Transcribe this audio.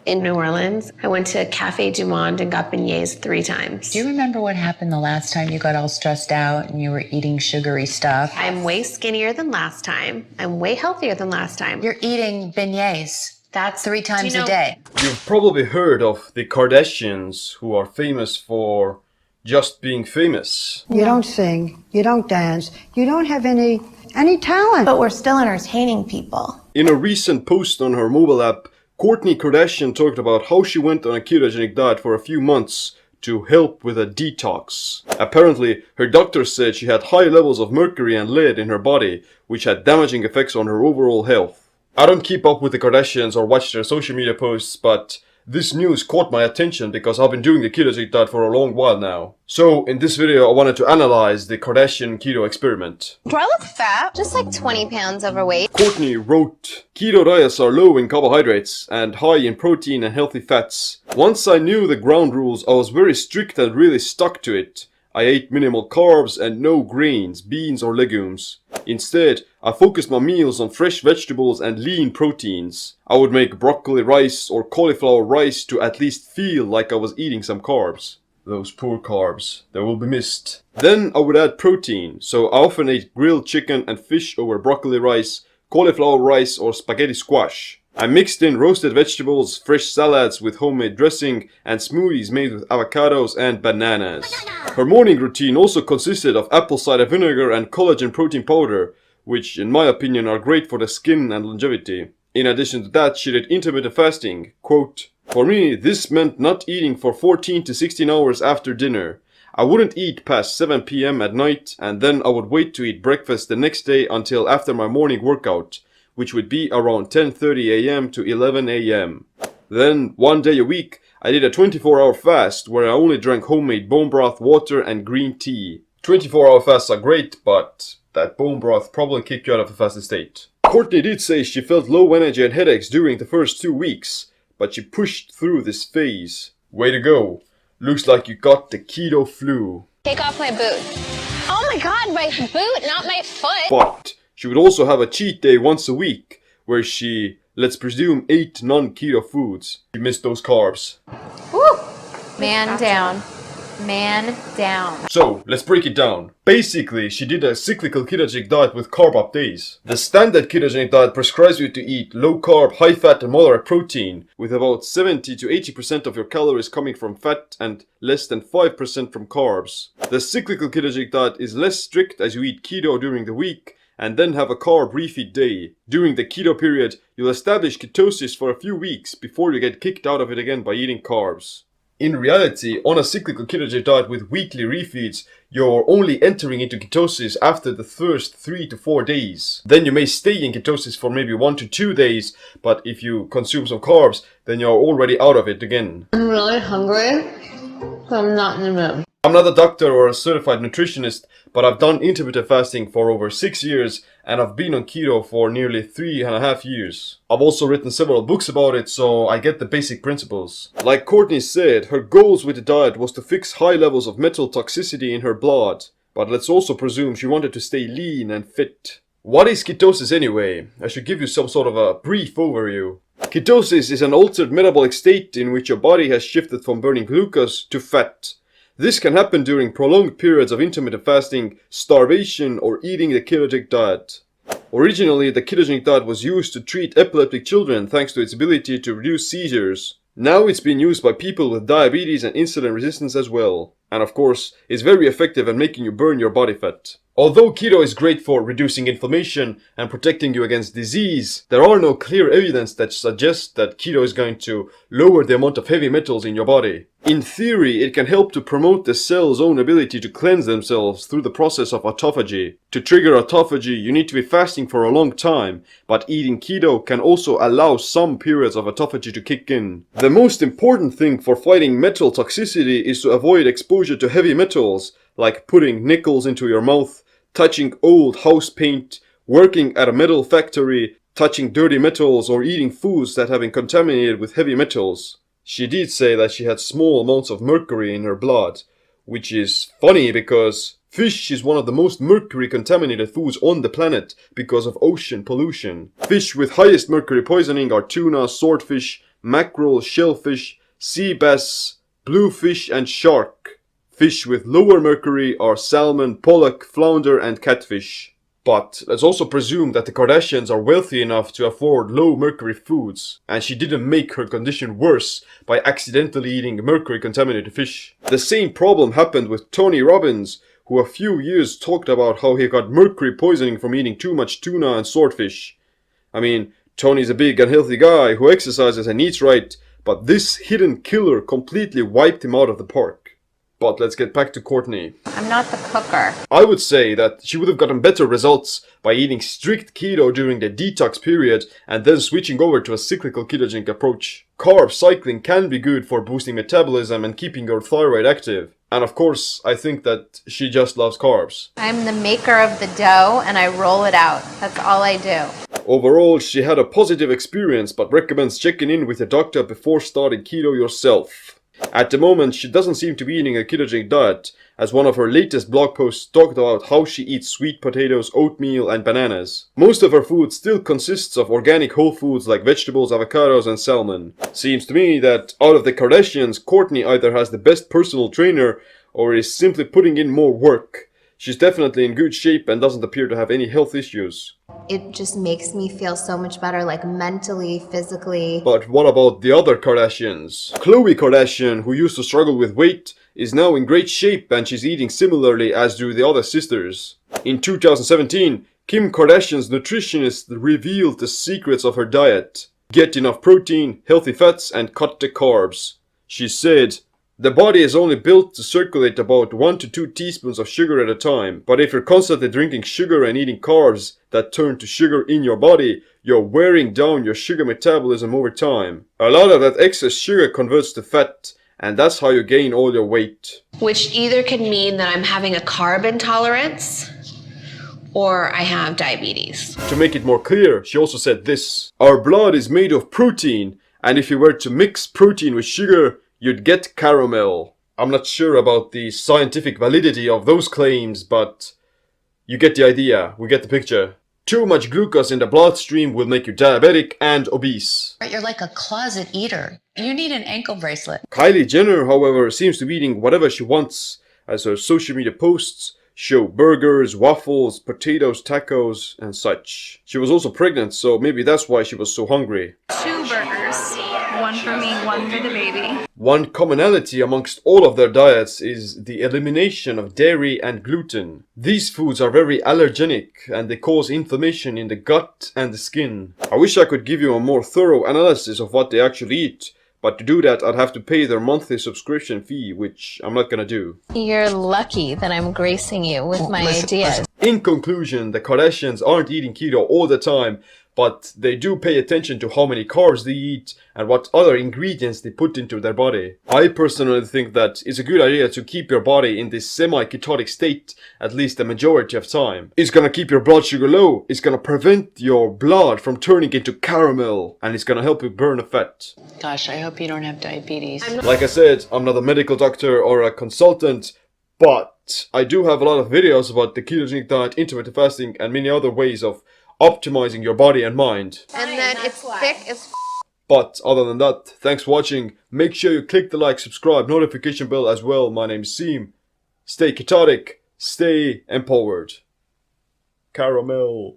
in New Orleans. I went to Cafe Du Monde and got beignets 3 times. Do you remember what happened the last time you got all stressed out and you were eating sugary stuff? I'm way skinnier than last time. I'm way healthier than last time. You're eating beignets. That's 3 times a day. You've probably heard of the Kardashians, who are famous for just being famous. You don't sing, you don't dance, you don't have any talent. But we're still entertaining people. In a recent post on her mobile app, Kourtney Kardashian talked about how she went on a ketogenic diet for a few months to help with a detox. Apparently, her doctor said she had high levels of mercury and lead in her body, which had damaging effects on her overall health. I don't keep up with the Kardashians or watch their social media posts, but this news caught my attention because I've been doing the ketogenic diet for a long while now. So, in this video I wanted to analyze the Kardashian keto experiment. Do I look fat? Just like 20 pounds overweight. Kourtney wrote, "Keto diets are low in carbohydrates and high in protein and healthy fats. Once I knew the ground rules, I was very strict and really stuck to it. I ate minimal carbs and no grains, beans or legumes. Instead, I focused my meals on fresh vegetables and lean proteins. I would make broccoli rice or cauliflower rice to at least feel like I was eating some carbs. Those poor carbs, they will be missed. Then I would add protein, so I often ate grilled chicken and fish over broccoli rice, cauliflower rice or spaghetti squash. I mixed in roasted vegetables, fresh salads with homemade dressing, and smoothies made with avocados and bananas." Her morning routine also consisted of apple cider vinegar and collagen protein powder, which in my opinion are great for the skin and longevity. In addition to that, she did intermittent fasting. Quote, "For me, this meant not eating for 14 to 16 hours after dinner. I wouldn't eat past 7 p.m. at night, and then I would wait to eat breakfast the next day until after my morning workout, which would be around 10:30 a.m. to 11 a.m. Then, one day a week, I did a 24-hour fast where I only drank homemade bone broth, water and green tea. 24-hour fasts are great, but that bone broth probably kicked you out of a fasted state." Kourtney did say she felt low energy and headaches during the first 2 weeks, but she pushed through this phase. Way to go. Looks like you got the keto flu. Take off my boot. Oh my god, my boot, not my foot. But she would also have a cheat day once a week, where she, let's presume, ate non-keto foods. She missed those carbs. Woo! Man down. Man down. So, let's break it down. Basically, she did a cyclical ketogenic diet with carb-up days. The standard ketogenic diet prescribes you to eat low-carb, high-fat and moderate protein, with about 70 to 80% of your calories coming from fat and less than 5% from carbs. The cyclical ketogenic diet is less strict as you eat keto during the week, and then have a carb refeed day. During the keto period, you'll establish ketosis for a few weeks before you get kicked out of it again by eating carbs. In reality, on a cyclical ketogenic diet with weekly refeeds, you're only entering into ketosis after the first 3 to 4 days. Then you may stay in ketosis for maybe 1 to 2 days, but if you consume some carbs, then you're already out of it again. I'm really hungry, so I'm not in the mood. I'm not a doctor or a certified nutritionist, but I've done intermittent fasting for over 6 years and I've been on keto for nearly 3.5 years. I've also written several books about it, so I get the basic principles. Like Kourtney said, her goals with the diet was to fix high levels of metal toxicity in her blood, but let's also presume she wanted to stay lean and fit. What is ketosis anyway? I should give you some sort of a brief overview. Ketosis is an altered metabolic state in which your body has shifted from burning glucose to fat. This can happen during prolonged periods of intermittent fasting, starvation, or eating the ketogenic diet. Originally, the ketogenic diet was used to treat epileptic children thanks to its ability to reduce seizures. Now it's being used by people with diabetes and insulin resistance as well. And of course, it's very effective at making you burn your body fat. Although keto is great for reducing inflammation and protecting you against disease, there are no clear evidence that suggests that keto is going to lower the amount of heavy metals in your body. In theory, it can help to promote the cell's own ability to cleanse themselves through the process of autophagy. To trigger autophagy, you need to be fasting for a long time, but eating keto can also allow some periods of autophagy to kick in. The most important thing for fighting metal toxicity is to avoid exposure to heavy metals, like putting nickels into your mouth, touching old house paint, working at a metal factory, touching dirty metals, or eating foods that have been contaminated with heavy metals. She did say that she had small amounts of mercury in her blood, which is funny because fish is one of the most mercury contaminated foods on the planet because of ocean pollution. Fish with highest mercury poisoning are tuna, swordfish, mackerel, shellfish, sea bass, bluefish and shark. Fish with lower mercury are salmon, pollock, flounder and catfish. But let's also presume that the Kardashians are wealthy enough to afford low mercury foods, and she didn't make her condition worse by accidentally eating mercury contaminated fish. The same problem happened with Tony Robbins, who a few years talked about how he got mercury poisoning from eating too much tuna and swordfish. I mean, Tony's a big and healthy guy who exercises and eats right, but this hidden killer completely wiped him out of the park. But let's get back to Courtney. I'm not the cooker. I would say that she would have gotten better results by eating strict keto during the detox period and then switching over to a cyclical ketogenic approach. Carb cycling can be good for boosting metabolism and keeping your thyroid active. And of course, I think that she just loves carbs. I'm the maker of the dough and I roll it out. That's all I do. Overall, she had a positive experience but recommends checking in with a doctor before starting keto yourself. At the moment, she doesn't seem to be eating a ketogenic diet, as one of her latest blog posts talked about how she eats sweet potatoes, oatmeal and bananas. Most of her food still consists of organic whole foods like vegetables, avocados and salmon. Seems to me that out of the Kardashians, Kourtney either has the best personal trainer or is simply putting in more work. She's definitely in good shape and doesn't appear to have any health issues. It just makes me feel so much better, like mentally, physically. But what about the other Kardashians? Khloe Kardashian, who used to struggle with weight, is now in great shape and she's eating similarly as do the other sisters. In 2017, Kim Kardashian's nutritionist revealed the secrets of her diet. Get enough protein, healthy fats and cut the carbs. She said, "The body is only built to circulate about 1 to 2 teaspoons of sugar at a time, but if you're constantly drinking sugar and eating carbs that turn to sugar in your body, you're wearing down your sugar metabolism over time. A lot of that excess sugar converts to fat, and that's how you gain all your weight." Which either could mean that I'm having a carb intolerance or I have diabetes. To make it more clear, she also said this: "Our blood is made of protein, and if you were to mix protein with sugar, you'd get caramel." I'm not sure about the scientific validity of those claims, but you get the idea, we get the picture. Too much glucose in the bloodstream will make you diabetic and obese. You're like a closet eater. You need an ankle bracelet. Kylie Jenner, however, seems to be eating whatever she wants, as her social media posts show burgers, waffles, potatoes, tacos, and such. She was also pregnant, so maybe that's why she was so hungry. 2 burgers, 1 for me, 1 for the baby. One commonality amongst all of their diets is the elimination of dairy and gluten. These foods are very allergenic and they cause inflammation in the gut and the skin. I wish I could give you a more thorough analysis of what they actually eat, but to do that I'd have to pay their monthly subscription fee, which I'm not gonna do. You're lucky that I'm gracing you with my ideas. In conclusion, the Kardashians aren't eating keto all the time, but they do pay attention to how many carbs they eat and what other ingredients they put into their body. I personally think that it's a good idea to keep your body in this semi-ketotic state at least the majority of time. It's gonna keep your blood sugar low, it's gonna prevent your blood from turning into caramel, and it's gonna help you burn the fat. Gosh, I hope you don't have diabetes. Like I said, I'm not a medical doctor or a consultant, but I do have a lot of videos about the ketogenic diet, intermittent fasting, and many other ways of optimizing your body and mind. And then it's thick as But other than that, thanks for watching. Make sure you click the like, subscribe, notification bell as well. My name's Seem. Stay ketotic, stay empowered. Caramel.